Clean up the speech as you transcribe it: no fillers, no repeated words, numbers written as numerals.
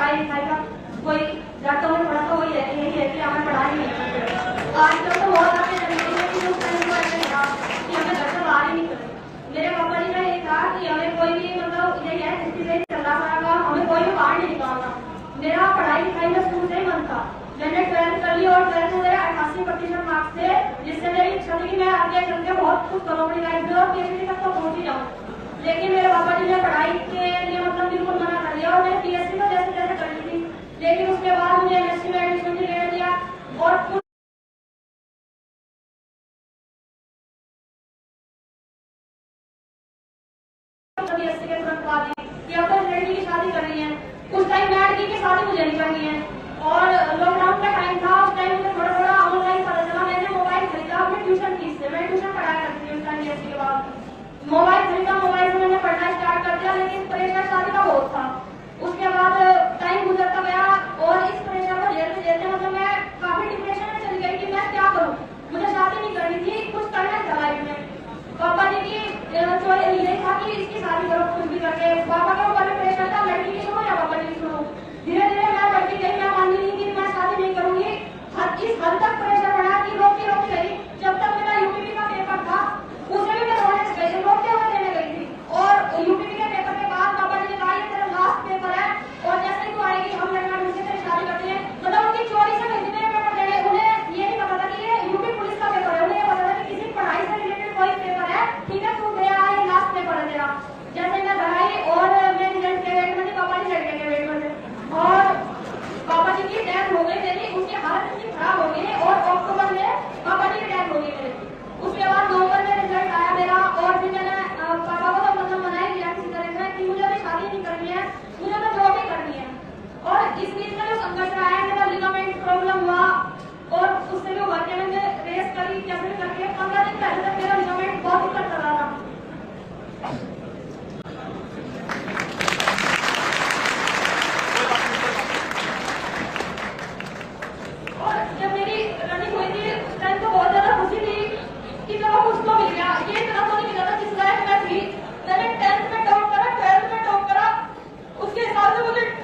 पढ़ाई लिखाई का कोई डर तो थोड़ा सा वही है कि हमें पढ़ाई नहीं करते। आजकल तो बहुत आपके जनरेशन की उस टाइम को ऐसे था कि हमें घर से बाहर ही नहीं करते। मेरे पापा जी ने ये कहा कि हमें कोई भी मतलब ये है जिसकी से चल रहा था, हमें कोई भी बाहर नहीं निकालना। मेरा पढ़ाई लिखाई में शुरू से ही मन था। मैंने 12th कर ली और 12th में मेरे 88% मार्क्स थे, जिससे मेरी इच्छा थी कि मैं आगे चल के बहुत कुछ करूँ अपनी लाइफ में और पीएचडी तक तो पहुंच ही जाऊँ। लेकिन मेरे पापा जी ने पढ़ाई के लिए मतलब बिल्कुल मना कर दिया और मैंने पीएचडी तो जैसे जैसे कर ली थी, लेकिन उसके बाद मुझे एमएससी में एडमिशन भी ले लिया और बीएससी के तुरंत बाद कि अब तो लड़की की शादी कर रही है। उस टाइम लड़की की शादी मुझे नहीं करनी है और लॉकडाउन का टाइम था। उस टाइम मुझे थोड़ा थोड़ा ऑनलाइन पता चला। मैंने मोबाइल खरीदा अपने ट्यूशन फीस से। मैं ट्यूशन पढ़ाया करती थी उस टाइम बीएससी के बाद। मोबाइल खरीदा, मोबाइल से मैंने पढ़ना स्टार्ट कर दिया, लेकिन प्रेशर शादी का बहुत था। उसके बाद टाइम गुजरता गया और इस प्रेशर को झेलते झेलते मतलब मैं काफी डिप्रेशन में चली गई कि मैं क्या करूँ। मुझे शादी नहीं करनी थी, कुछ करना था लाइफ में। पापा जी की यही था कि इसकी शादी करो कुछ भी करके। पापा के ऊपर भी प्रेशर था, लड़की की सुनो या पापा जी की सुनो। धीरे धीरे मैं बढ़ती गई, मैं मान ली कि मैं शादी नहीं करूंगी। इस हद तक प्रेशर बढ़ा कि रोकती रोकती गई। जब तक मेरा यूपीपी का पेपर था उसे भी मैं रोकते हुए देने गई थी और यूपीपी के पेपर के बाद पापा जी ने कहा ये तेरा लास्ट पेपर है और जैसे ही तू आएगी हम लड़का ढूंढ के तेरी शादी करते हैं। मतलब उनकी चोरी से भेजते थे पेपर देने। उन्हें ये नहीं पता था कि ये यूपी पुलिस का पेपर है, उन्हें ये पता था कि किसी पढ़ाई से रिलेटेड कोई पेपर है। ठीक है, तू गया, ये लास्ट पेपर है तेरा। जैसे मैं घर आई और मैं रिजल्ट के वेट में थी, पापा जी लड़के के वेट में थे और पापा जी की डेथ हो गई मेरी। उनकी हालत इतनी खराब हो गई और अक्टूबर में पापा जी की डेथ हो गई मेरी। उसके बाद नवंबर में रिजल्ट आया मेरा और फिर मैंने पापा को तो मतलब मना ही किया किसी तरह से कि मुझे अभी शादी नहीं करनी है, मुझे तो जॉब ही करनी है। और इस बीच में जो संघर्ष आया, मेरा लिगामेंट प्रॉब्लम हुआ और उससे भी उभर के मैंने रेस करी कैसे करके 15 दिन पहले तक मेरा